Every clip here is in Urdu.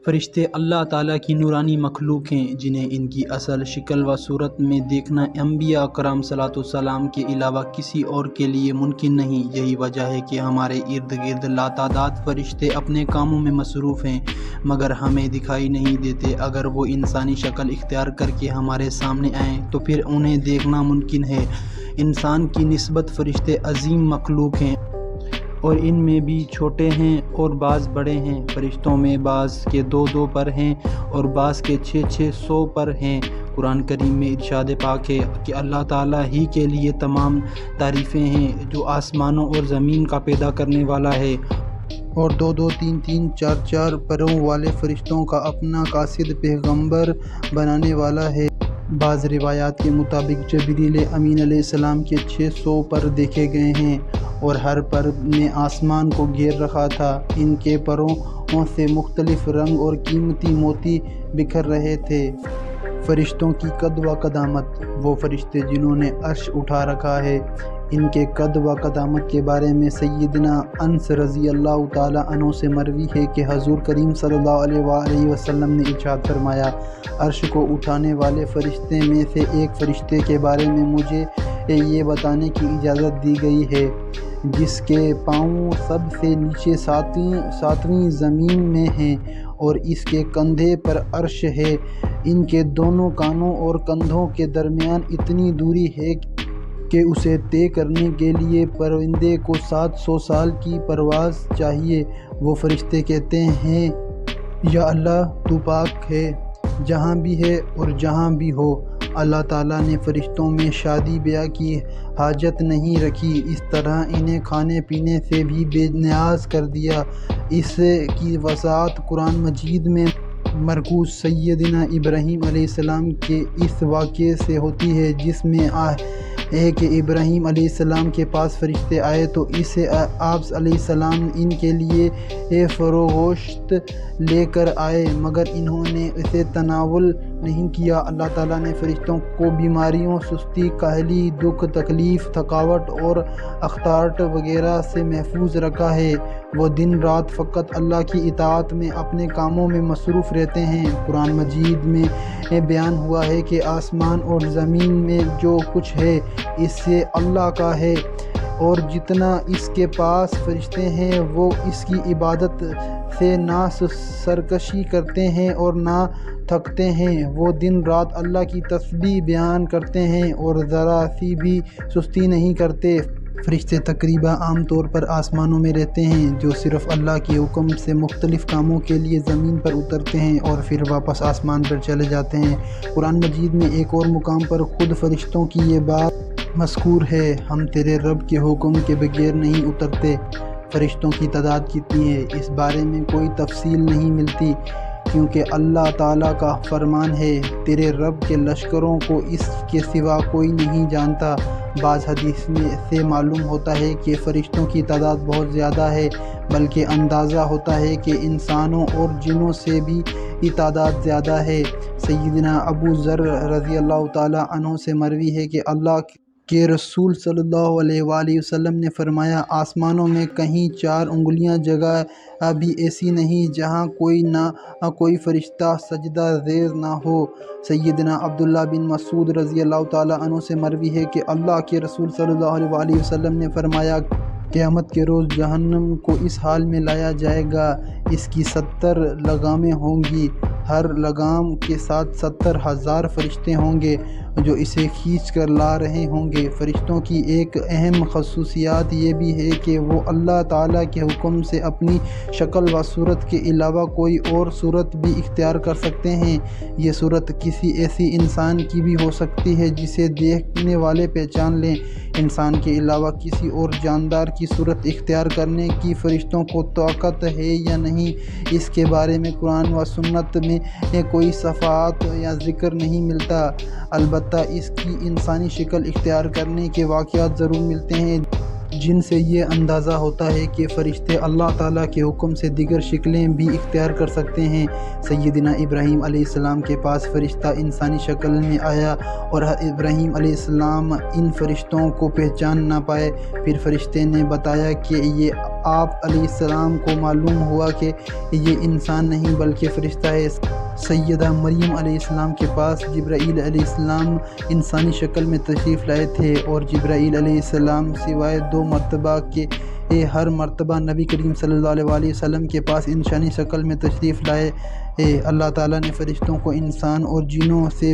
فرشتے اللہ تعالیٰ کی نورانی مخلوق ہیں جنہیں ان کی اصل شکل و صورت میں دیکھنا انبیاء کرام صلوات والسلام کے علاوہ کسی اور کے لیے ممکن نہیں۔ یہی وجہ ہے کہ ہمارے ارد گرد لاتعداد فرشتے اپنے کاموں میں مصروف ہیں مگر ہمیں دکھائی نہیں دیتے۔ اگر وہ انسانی شکل اختیار کر کے ہمارے سامنے آئیں تو پھر انہیں دیکھنا ممکن ہے۔ انسان کی نسبت فرشتے عظیم مخلوق ہیں اور ان میں بھی چھوٹے ہیں اور بعض بڑے ہیں۔ فرشتوں میں بعض کے 2 پر ہیں اور بعض کے 600 پر ہیں۔ قرآن کریم میں ارشاد پاک ہے کہ اللہ تعالیٰ ہی کے لیے تمام تعریفیں ہیں جو آسمانوں اور زمین کا پیدا کرنے والا ہے اور 2 3 4 پروں والے فرشتوں کا اپنا قاصد پیغمبر بنانے والا ہے۔ بعض روایات کے مطابق جبریل امین علیہ السلام کے 600 پر دیکھے گئے ہیں اور ہر پر نے آسمان کو گھیر رکھا تھا۔ ان کے پروں سے مختلف رنگ اور قیمتی موتی بکھر رہے تھے۔ فرشتوں کی قد و قدامت۔ وہ فرشتے جنہوں نے عرش اٹھا رکھا ہے، ان کے قد و قدامت کے بارے میں سیدنا انس رضی اللہ تعالیٰ عنہ سے مروی ہے کہ حضور کریم صلی اللہ علیہ وآلہ وسلم نے ارشاد فرمایا، عرش کو اٹھانے والے فرشتے میں سے ایک فرشتے کے بارے میں مجھے یہ بتانے کی اجازت دی گئی ہے جس کے پاؤں سب سے نیچے ساتویں زمین میں ہیں اور اس کے کندھے پر عرش ہے۔ ان کے دونوں کانوں اور کندھوں کے درمیان اتنی دوری ہے کہ اسے طے کرنے کے لیے پرندے کو 700 سال کی پرواز چاہیے۔ وہ فرشتے کہتے ہیں، یا اللہ تو پاک ہے جہاں بھی ہے اور جہاں بھی ہو۔ اللہ تعالیٰ نے فرشتوں میں شادی بیاہ کی حاجت نہیں رکھی، اس طرح انہیں کھانے پینے سے بھی بے نیاز کر دیا۔ اس کی وضاحت قرآن مجید میں مرکوز سیدنا ابراہیم علیہ السلام کے اس واقعے سے ہوتی ہے جس میں ہے کہ ابراہیم علیہ السلام کے پاس فرشتے آئے تو اسے آپ علیہ السلام ان کے لیے فروگوشت لے کر آئے مگر انہوں نے اسے تناول نہیں کیا۔ اللہ تعالیٰ نے فرشتوں کو بیماریوں، سستی، کاہلی، دکھ، تکلیف، تھکاوٹ اور اخطارات وغیرہ سے محفوظ رکھا ہے۔ وہ دن رات فقط اللہ کی اطاعت میں اپنے کاموں میں مصروف رہتے ہیں۔ قرآن مجید میں بیان ہوا ہے کہ آسمان اور زمین میں جو کچھ ہے اس سے اللہ کا ہے اور جتنا اس کے پاس فرشتے ہیں وہ اس کی عبادت سے نہ سرکشی کرتے ہیں اور نہ تھکتے ہیں۔ وہ دن رات اللہ کی تسبیح بیان کرتے ہیں اور ذرا سی بھی سستی نہیں کرتے۔ فرشتے تقریباً عام طور پر آسمانوں میں رہتے ہیں جو صرف اللہ کے حکم سے مختلف کاموں کے لیے زمین پر اترتے ہیں اور پھر واپس آسمان پر چلے جاتے ہیں۔ قرآن مجید میں ایک اور مقام پر خود فرشتوں کی یہ بات مذکور ہے، ہم تیرے رب کے حکم کے بغیر نہیں اترتے۔ فرشتوں کی تعداد کتنی ہے اس بارے میں کوئی تفصیل نہیں ملتی کیونکہ اللہ تعالیٰ کا فرمان ہے، تیرے رب کے لشکروں کو اس کے سوا کوئی نہیں جانتا۔ بعض حدیث میں سے معلوم ہوتا ہے کہ فرشتوں کی تعداد بہت زیادہ ہے، بلکہ اندازہ ہوتا ہے کہ انسانوں اور جنوں سے بھی تعداد زیادہ ہے۔ سیدنا ابو ذر رضی اللہ تعالیٰ عنہ سے مروی ہے کہ اللہ کے رسول صلی اللہ علیہ وآلہ وسلم نے فرمایا، آسمانوں میں کہیں 4 انگلیاں جگہ بھی ایسی نہیں جہاں کوئی فرشتہ سجدہ ریز نہ ہو۔ سیدنا عبداللہ بن مسعود رضی اللہ تعالیٰ عنہ سے مروی ہے کہ اللہ کے رسول صلی اللہ علیہ وآلہ وسلم نے فرمایا، قیامت کے روز جہنم کو اس حال میں لایا جائے گا، اس کی 70 لگامیں ہوں گی، ہر لگام کے ساتھ 70,000 فرشتے ہوں گے جو اسے کھینچ کر لا رہے ہوں گے۔ فرشتوں کی ایک اہم خصوصیت یہ بھی ہے کہ وہ اللہ تعالیٰ کے حکم سے اپنی شکل و صورت کے علاوہ کوئی اور صورت بھی اختیار کر سکتے ہیں۔ یہ صورت کسی ایسی انسان کی بھی ہو سکتی ہے جسے دیکھنے والے پہچان لیں۔ انسان کے علاوہ کسی اور جاندار کی صورت اختیار کرنے کی فرشتوں کو طاقت ہے یا نہیں، اس کے بارے میں قرآن و سنت میں کوئی صفحات یا ذکر نہیں ملتا، البتہ اس کی انسانی شکل اختیار کرنے کے واقعات ضرور ملتے ہیں جن سے یہ اندازہ ہوتا ہے کہ فرشتے اللہ تعالیٰ کے حکم سے دیگر شکلیں بھی اختیار کر سکتے ہیں۔ سیدنا ابراہیم علیہ السلام کے پاس فرشتہ انسانی شکل میں آیا اور ابراہیم علیہ السلام ان فرشتوں کو پہچان نہ پائے۔ پھر فرشتے نے بتایا کہ یہ آپ علیہ السلام کو معلوم ہوا کہ یہ انسان نہیں بلکہ فرشتہ ہے۔ سیدہ مریم علیہ السلام کے پاس جبرائیل علیہ السلام انسانی شکل میں تشریف لائے تھے، اور جبرائیل علیہ السلام سوائے 2 مرتبہ کے ہر مرتبہ نبی کریم صلی اللہ علیہ وسلم کے پاس انسانی شکل میں تشریف لائے۔ اللہ تعالیٰ نے فرشتوں کو انسان اور جنوں سے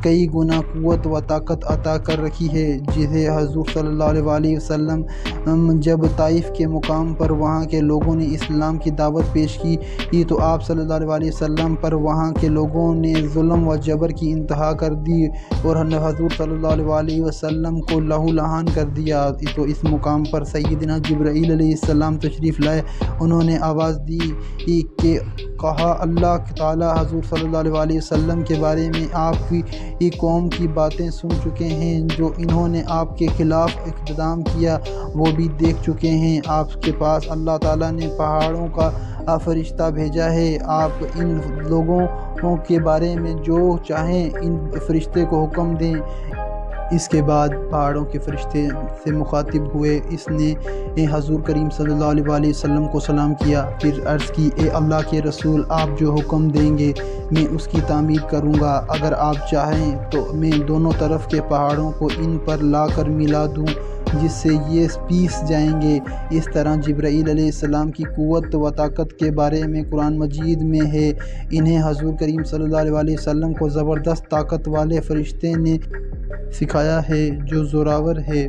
کئی گنا قوت و طاقت عطا کر رکھی ہے، جسے حضور صلی اللہ علیہ وسلم جب طائف کے مقام پر وہاں کے لوگوں نے اسلام کی دعوت پیش کی تو آپ صلی اللہ علیہ وسلم پر وہاں کے لوگوں نے ظلم و جبر کی انتہا کر دی اور حضور صلی اللہ علیہ وسلم کو لہو لہان کر دیا۔ تو اس مقام پر سیدنا جبرائیل علیہ السلام تشریف لائے۔ انہوں نے آواز دی کہ کہا، اللہ تعالیٰ حضور صلی اللہ علیہ وسلم کے بارے میں آپ کی قوم کی باتیں سن چکے ہیں، جو انہوں نے آپ کے خلاف اقدام کیا وہ بھی دیکھ چکے ہیں۔ آپ کے پاس اللہ تعالیٰ نے پہاڑوں کا فرشتہ بھیجا ہے، آپ ان لوگوں کے بارے میں جو چاہیں ان فرشتے کو حکم دیں۔ اس کے بعد پہاڑوں کے فرشتے سے مخاطب ہوئے، اس نے حضور کریم صلی اللہ علیہ وسلم کو سلام کیا، پھر عرض کی، اے اللہ کے رسول، آپ جو حکم دیں گے میں اس کی تعمیل کروں گا۔ اگر آپ چاہیں تو میں دونوں طرف کے پہاڑوں کو ان پر لا کر ملا دوں جس سے یہ پیس جائیں گے۔ اس طرح جبرائیل علیہ السلام کی قوت و طاقت کے بارے میں قرآن مجید میں ہے۔ انہیں حضور کریم صلی اللہ علیہ وسلم کو زبردست طاقت والے فرشتے نے سکھایا ہے جو زورآور ہے۔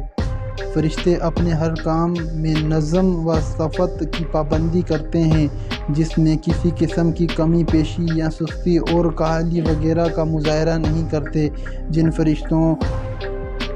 فرشتے اپنے ہر کام میں نظم و ضبط کی پابندی کرتے ہیں، جس میں کسی قسم کی کمی پیشی یا سستی اور کاہلی وغیرہ کا مظاہرہ نہیں کرتے۔ جن فرشتوں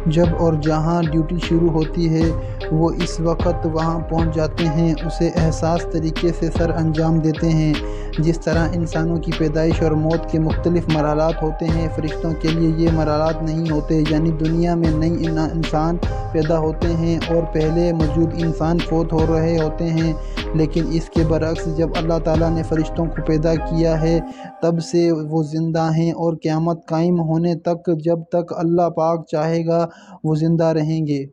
جب اور جہاں ڈیوٹی شروع ہوتی ہے وہ اس وقت وہاں پہنچ جاتے ہیں، اسے حساس طریقے سے سر انجام دیتے ہیں۔ جس طرح انسانوں کی پیدائش اور موت کے مختلف مرحلات ہوتے ہیں، فرشتوں کے لیے یہ مرحلات نہیں ہوتے، یعنی دنیا میں نئی انسان پیدا ہوتے ہیں اور پہلے موجود انسان فوت ہو رہے ہوتے ہیں۔ لیکن اس کے برعکس جب اللہ تعالیٰ نے فرشتوں کو پیدا کیا ہے تب سے وہ زندہ ہیں اور قیامت قائم ہونے تک جب تک اللہ پاک چاہے گا وہ زندہ رہیں گے۔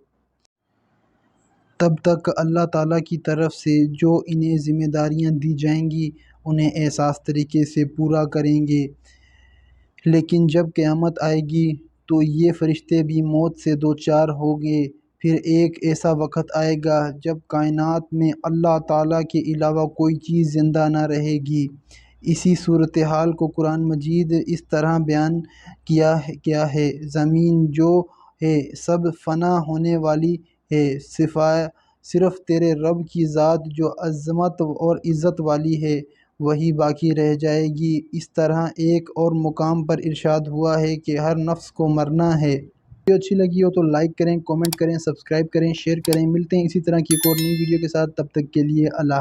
تب تک اللہ تعالیٰ کی طرف سے جو انہیں ذمہ داریاں دی جائیں گی انہیں احساس طریقے سے پورا کریں گے۔ لیکن جب قیامت آئے گی تو یہ فرشتے بھی موت سے دوچار ہوں گے۔ پھر ایک ایسا وقت آئے گا جب کائنات میں اللہ تعالیٰ کے علاوہ کوئی چیز زندہ نہ رہے گی۔ اسی صورتحال کو قرآن مجید اس طرح بیان کیا گیا ہے، زمین جو ہے سب فنا ہونے والی ہے، صرف تیرے رب کی ذات جو عظمت اور عزت والی ہے وہی باقی رہ جائے گی۔ اس طرح ایک اور مقام پر ارشاد ہوا ہے کہ ہر نفس کو مرنا ہے۔ ویڈیو اچھی لگی ہو تو لائک کریں، کامنٹ کریں، سبسکرائب کریں، شیئر کریں۔ ملتے ہیں اسی طرح کی ایک اور نئی ویڈیو کے ساتھ، تب تک کے لیے اللہ حافظ۔